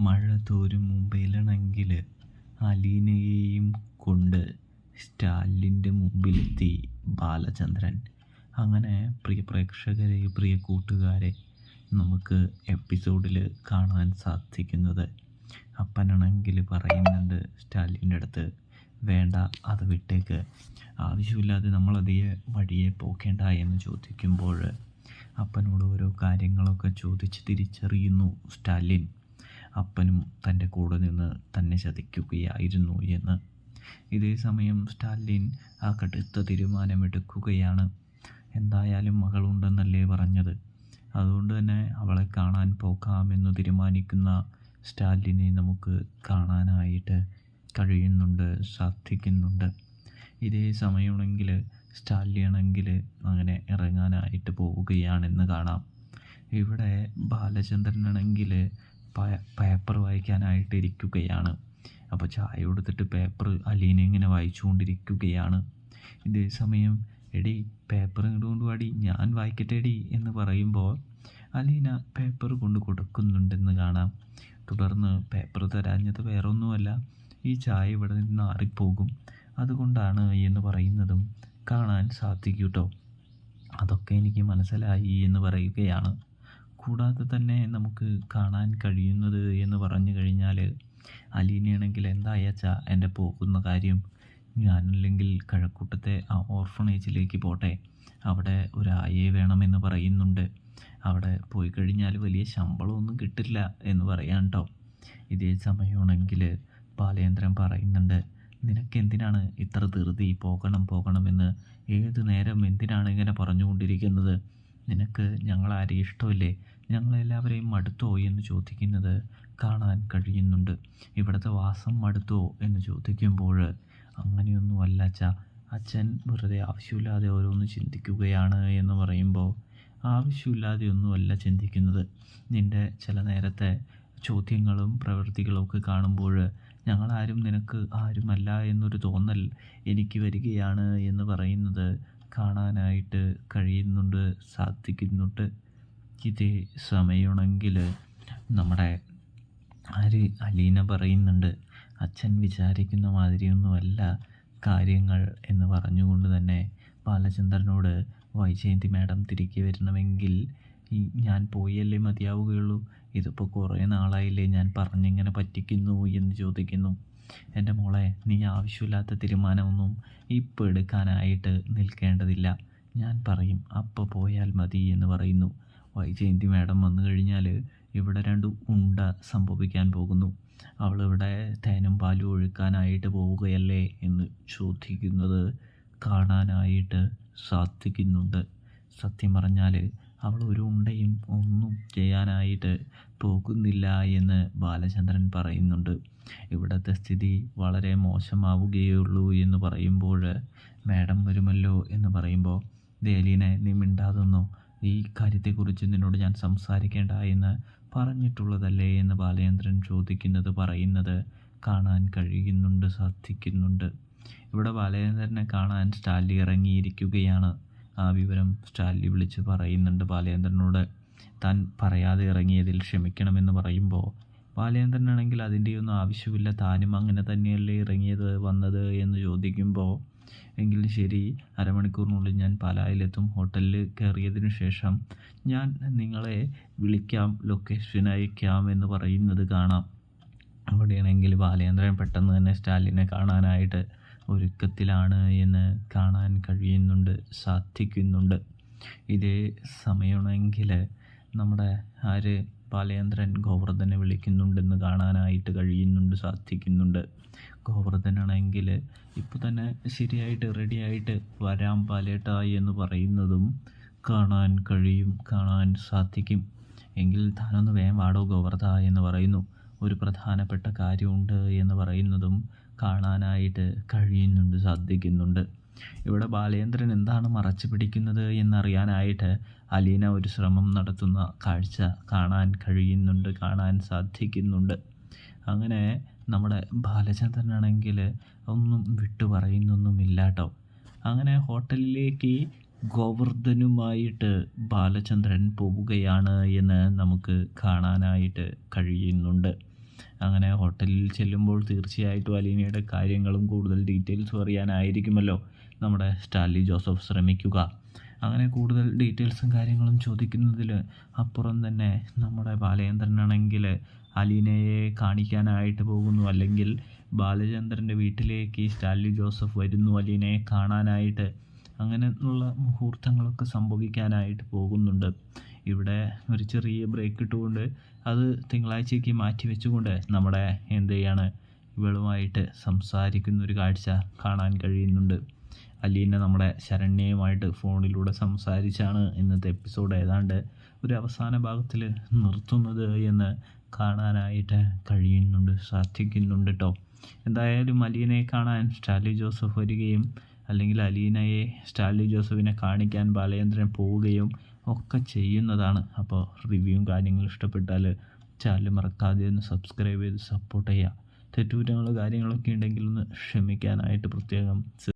മഴ തോരും മുമ്പേലാണെങ്കിൽ അലീനയെയും കൊണ്ട് സ്റ്റാലിൻ്റെ മുമ്പിലെത്തി ബാലചന്ദ്രൻ. അങ്ങനെ പ്രിയ പ്രേക്ഷകരെ, പ്രിയ കൂട്ടുകാരെ, നമുക്ക് എപ്പിസോഡിൽ കാണാൻ സാധിക്കുന്നത് അപ്പനാണെങ്കിൽ പറയുന്നുണ്ട് സ്റ്റാലിൻ്റെ അടുത്ത്, വേണ്ട അത് വിട്ടേക്ക്, ആവശ്യമില്ലാതെ നമ്മളധികം വഴിയെ പോക്കേണ്ട എന്ന് ചോദിക്കുമ്പോൾ അപ്പനോട് ഓരോ കാര്യങ്ങളൊക്കെ ചോദിച്ച് തിരിച്ചറിയുന്നു സ്റ്റാലിൻ അപ്പനും തൻ്റെ കൂടെ നിന്ന് തന്നെ ചതിക്കുകയായിരുന്നു എന്ന്. ഇതേ സമയം സ്റ്റാലിൻ ആ കടുത്ത തീരുമാനമെടുക്കുകയാണ്. എന്തായാലും മകളുണ്ടെന്നല്ലേ പറഞ്ഞത്, അതുകൊണ്ട് തന്നെ അവളെ കാണാൻ പോകാമെന്ന് തീരുമാനിക്കുന്ന സ്റ്റാലിനെ നമുക്ക് കാണാനായിട്ട് സാധിക്കുന്നുണ്ട്. ഇതേ സമയമാണെങ്കിൽ സ്റ്റാലിനാണെങ്കിൽ അങ്ങനെ ഇറങ്ങാനായിട്ട് പോവുകയാണെന്ന് കാണാം. ഇവിടെ ബാലചന്ദ്രനാണെങ്കിൽ പേപ്പർ വായിക്കാനായിട്ട് ഇരിക്കുകയാണ്. അപ്പോൾ ചായ കൊടുത്തിട്ട് പേപ്പർ അലീന ഇങ്ങനെ വായിച്ചുകൊണ്ടിരിക്കുകയാണ്. ഇതേ സമയം, എടി പേപ്പർ ഇങ്ങോട്ട് വാടി, ഞാൻ വായിക്കട്ടെടി എന്ന് പറയുമ്പോൾ അലീന പേപ്പർ കൊണ്ട് കൊടുക്കുന്നുണ്ടെന്ന് കാണാം. തുടർന്ന് പേപ്പർ തരാഞ്ഞത് വേറൊന്നുമല്ല, ഈ ചായ ഇവിടെ നിന്ന് ആറിപ്പോകും, അതുകൊണ്ടാണ് എന്ന് പറയുന്നതും കാണാൻ സാധിക്കും കേട്ടോ. അതൊക്കെ എനിക്ക് മനസ്സിലായി എന്ന് പറയുകയാണ്. കൂടാതെ തന്നെ നമുക്ക് കാണാൻ കഴിയുന്നത് എന്ന് പറഞ്ഞു കഴിഞ്ഞാൽ, അലീനയാണെങ്കിൽ എന്തായച്ചാ എൻ്റെ പോകുന്ന കാര്യം, ഞാനല്ലെങ്കിൽ കഴക്കൂട്ടത്തെ ആ ഓർഫണേജിലേക്ക് പോട്ടെ, അവിടെ ഒരു ആയയെ വേണമെന്ന് പറയുന്നുണ്ട്, അവിടെ പോയി കഴിഞ്ഞാൽ വലിയ ശമ്പളമൊന്നും കിട്ടില്ല എന്ന് പറയാൻ കേട്ടോ. ഇതേ സമയമാണെങ്കിൽ ബാലേന്ദ്രൻ പറയുന്നുണ്ട്, നിനക്കെന്തിനാണ് ഇത്ര ധൃതി, പോകണമെന്ന് ഏത് നേരം എന്തിനാണ് ഇങ്ങനെ പറഞ്ഞുകൊണ്ടിരിക്കുന്നത്, നിനക്ക് ഞങ്ങളാരെയും ഇഷ്ടമല്ലേ, ഞങ്ങളെല്ലാവരെയും മടുത്തോ എന്ന് ചോദിക്കുന്നത് കാണാൻ കഴിയുന്നുണ്ട്. ഇവിടുത്തെ വാസം മടുത്തോ എന്ന് ചോദിക്കുമ്പോൾ, അങ്ങനെയൊന്നും അല്ല അച്ഛാ, അച്ഛൻ വെറുതെ ആവശ്യമില്ലാതെ ഓരോന്ന് ചിന്തിക്കുകയാണ് എന്ന് പറയുമ്പോൾ, ആവശ്യമില്ലാതെ ഒന്നുമല്ല ചിന്തിക്കുന്നത്, നിൻ്റെ ചില നേരത്തെ ചോദ്യങ്ങളും പ്രവൃത്തികളും ഒക്കെ കാണുമ്പോൾ ഞങ്ങളാരും നിനക്ക് ആരുമല്ല എന്നൊരു തോന്നൽ എനിക്ക് വരികയാണ് എന്ന് പറയുന്നത് കാണാനായിട്ട് സാധിക്കുന്നുണ്ട്. ഇതേ സമയമാണെങ്കിൽ നമ്മുടെ അലീന പറയുന്നുണ്ട്, അച്ഛൻ വിചാരിക്കുന്ന മാതിരിയൊന്നുമല്ല കാര്യങ്ങൾ എന്ന് പറഞ്ഞുകൊണ്ട് തന്നെ ബാലചന്ദ്രനോട്, വൈജയന്തി മാഡം തിരികെ വരണമെങ്കിൽ ഞാൻ പോയല്ലേ മതിയാവുകയുള്ളൂ, ഇതിപ്പോൾ കുറേ നാളായില്ലേ ഞാൻ പറഞ്ഞിങ്ങനെ പറ്റിക്കുന്നു എന്ന് ചോദിക്കുന്നു. എൻ്റെ മോളെ, നീ ആവശ്യമില്ലാത്ത തീരുമാനമൊന്നും ഇപ്പോൾ എടുക്കാനായിട്ട് നിൽക്കേണ്ടതില്ല, ഞാൻ പറയും അപ്പോൾ പോയാൽ മതി എന്ന് പറയുന്നു. വൈജയന്തി മാഡം വന്നു കഴിഞ്ഞാൽ ഇവിടെ രണ്ട് ഉണ്ട സംഭവിക്കാൻ പോകുന്നു, അവളിവിടെ തേനും പാലും ഒഴുക്കാനായിട്ട് പോവുകയല്ലേ എന്ന് ചോദിക്കുന്നത് കാണാനായിട്ട് സാധിക്കുന്നുണ്ട്. സത്യം പറഞ്ഞാൽ അവൾ ഒരു ഉണ്ടയും ഒന്നും ചെയ്യാനായിട്ട് പോകുന്നില്ല എന്ന് ബാലചന്ദ്രൻ പറയുന്നുണ്ട്. ഇവിടുത്തെ സ്ഥിതി വളരെ മോശമാവുകയുള്ളൂ എന്ന് പറയുമ്പോൾ, മാഡം വരുമല്ലോ എന്ന് പറയുമ്പോൾ, ദേലീനെ നീ മിണ്ടാതൊന്നോ, ഈ കാര്യത്തെക്കുറിച്ച് നിന്നോട് ഞാൻ സംസാരിക്കേണ്ട എന്ന് പറഞ്ഞിട്ടുള്ളതല്ലേ എന്ന് ബാലചന്ദ്രൻ പറയുന്നത് കാണാൻ സാധിക്കുന്നുണ്ട്. ഇവിടെ ബാലചന്ദ്രനെ കാണാൻ സ്റ്റാലി ഇറങ്ങിയിരിക്കുകയാണ്. ആ വിവരം സ്റ്റാലി വിളിച്ച് പറയുന്നുണ്ട് ബാലചന്ദ്രനോട്. താൻ പറയാതെ ഇറങ്ങിയതിൽ ക്ഷമിക്കണമെന്ന് പറയുമ്പോൾ, ബാലചന്ദ്രനാണെങ്കിൽ അതിൻ്റെയൊന്നും ആവശ്യമില്ല, താനും അങ്ങനെ തന്നെയല്ലേ വന്നത് എന്ന് ചോദിക്കുമ്പോൾ, എങ്കിൽ ശരി, അരമണിക്കൂറിനുള്ളിൽ ഞാൻ പാലായിലെത്തും, ഹോട്ടലിൽ കയറിയതിനു ശേഷം ഞാൻ നിങ്ങളെ വിളിക്കാം, ലൊക്കേഷൻ അയക്കാം എന്ന് പറയുന്നത് കാണാം. അവിടെയാണെങ്കിൽ ബാലചന്ദ്രൻ പെട്ടെന്ന് തന്നെ സ്റ്റാലിനെ കാണാനായിട്ട് ഒരുക്കത്തിലാണ് എന്ന് കാണാൻ സാധിക്കുന്നുണ്ട്. ഇതേ സമയമാണെങ്കിൽ നമ്മുടെ ബാലചന്ദ്രൻ ഗോവർദ്ധനെ വിളിക്കുന്നുണ്ടെന്ന് കാണാനായിട്ട് സാധിക്കുന്നുണ്ട്. ഗോവർദ്ധനാണെങ്കിൽ ഇപ്പോൾ തന്നെ ശരിയായിട്ട് റെഡിയായിട്ട് വരാം ബാലേട്ട എന്ന് പറയുന്നതും കാണാൻ സാധിക്കും. എങ്കിൽ താനൊന്ന് വേഗം വാടോ ഗോവർദ്ധ എന്ന് പറയുന്നു. ഒരു പ്രധാനപ്പെട്ട കാര്യമുണ്ട് എന്ന് പറയുന്നതും കാണാനായിട്ട് സാധിക്കുന്നുണ്ട്. ഇവിടെ ബാലേന്ദ്രൻ എന്താണ് മറച്ചു പിടിക്കുന്നത് എന്നറിയാനായിട്ട് അലീന ഒരു ശ്രമം നടത്തുന്ന കാഴ്ച കാണാൻ സാധിക്കുന്നുണ്ട്. അങ്ങനെ നമ്മുടെ ബാലചന്ദ്രനാണെങ്കിൽ ഒന്നും വിട്ടു പറയുന്നൊന്നുമില്ല കേട്ടോ. അങ്ങനെ ഹോട്ടലിലേക്ക് ഗോവർദ്ധനുമായിട്ട് ബാലചന്ദ്രൻ പോവുകയാണ് എന്ന് നമുക്ക് കാണാനായിട്ട് കഴിയുന്നുണ്ട്. അങ്ങനെ ഹോട്ടലിൽ ചെല്ലുമ്പോൾ തീർച്ചയായിട്ടും അലീനയുടെ കാര്യങ്ങളും കൂടുതൽ ഡീറ്റെയിൽസും അറിയാനായിരിക്കുമല്ലോ നമ്മുടെ സ്റ്റാൻലി ജോസഫ് ശ്രമിക്കുക. അങ്ങനെ കൂടുതൽ ഡീറ്റെയിൽസും കാര്യങ്ങളും ചോദിക്കുന്നതിൽ അപ്പുറം തന്നെ നമ്മുടെ ബാലചന്ദ്രനാണെങ്കിൽ അലീനയെ കാണിക്കാനായിട്ട് പോകുന്നു, അല്ലെങ്കിൽ ബാലചന്ദ്രൻ്റെ വീട്ടിലേക്ക് ഈ സ്റ്റാൻലി ജോസഫ് വരുന്നു അലീനയെ കാണാനായിട്ട്. അങ്ങനെയുള്ള മുഹൂർത്തങ്ങളൊക്കെ സംഭവിക്കാനായിട്ട് പോകുന്നുണ്ട്. ഇവിടെ ഒരു ചെറിയ ബ്രേക്ക് ഇട്ടുകൊണ്ട് അത് തിങ്കളാഴ്ചയ്ക്ക് മാറ്റി വെച്ചുകൊണ്ട് നമ്മുടെ എന്ത് ചെയ്യാണ് ഇവളുമായിട്ട് സംസാരിക്കുന്ന ഒരു കാഴ്ച കാണാൻ കഴിയുന്നുണ്ട്. അലീന നമ്മുടെ ശരണ്യയുമായിട്ട് ഫോണിലൂടെ സംസാരിച്ചാണ് ഇന്നത്തെ എപ്പിസോഡ് ഏതാണ്ട് ഒരു അവസാന ഭാഗത്തിൽ നിർത്തുന്നത് എന്ന് കാണാനായിട്ട് സാധിക്കുന്നുണ്ട് കേട്ടോ. എന്തായാലും അലീനയെ കാണാൻ സ്റ്റാൻലി ജോസഫ് വരികയും അല്ലെങ്കിൽ അലീനയെ സ്റ്റാൻലി ജോസഫിനെ കാണിക്കാൻ ബാലചന്ദ്രൻ പോവുകയും ഒക്കെ ചെയ്യുന്നതാണ്. അപ്പോൾ റിവ്യൂവും കാര്യങ്ങളും ഇഷ്ടപ്പെട്ടാൽ ചാനൽ മറക്കാതെ ഒന്ന് സബ്സ്ക്രൈബ് ചെയ്ത് സപ്പോർട്ട് ചെയ്യുക. തെറ്റുകുറ്റങ്ങൾ കാര്യങ്ങളൊക്കെ ഉണ്ടെങ്കിൽ ഒന്ന് ക്ഷമിക്കാനായിട്ട് പ്രത്യേകം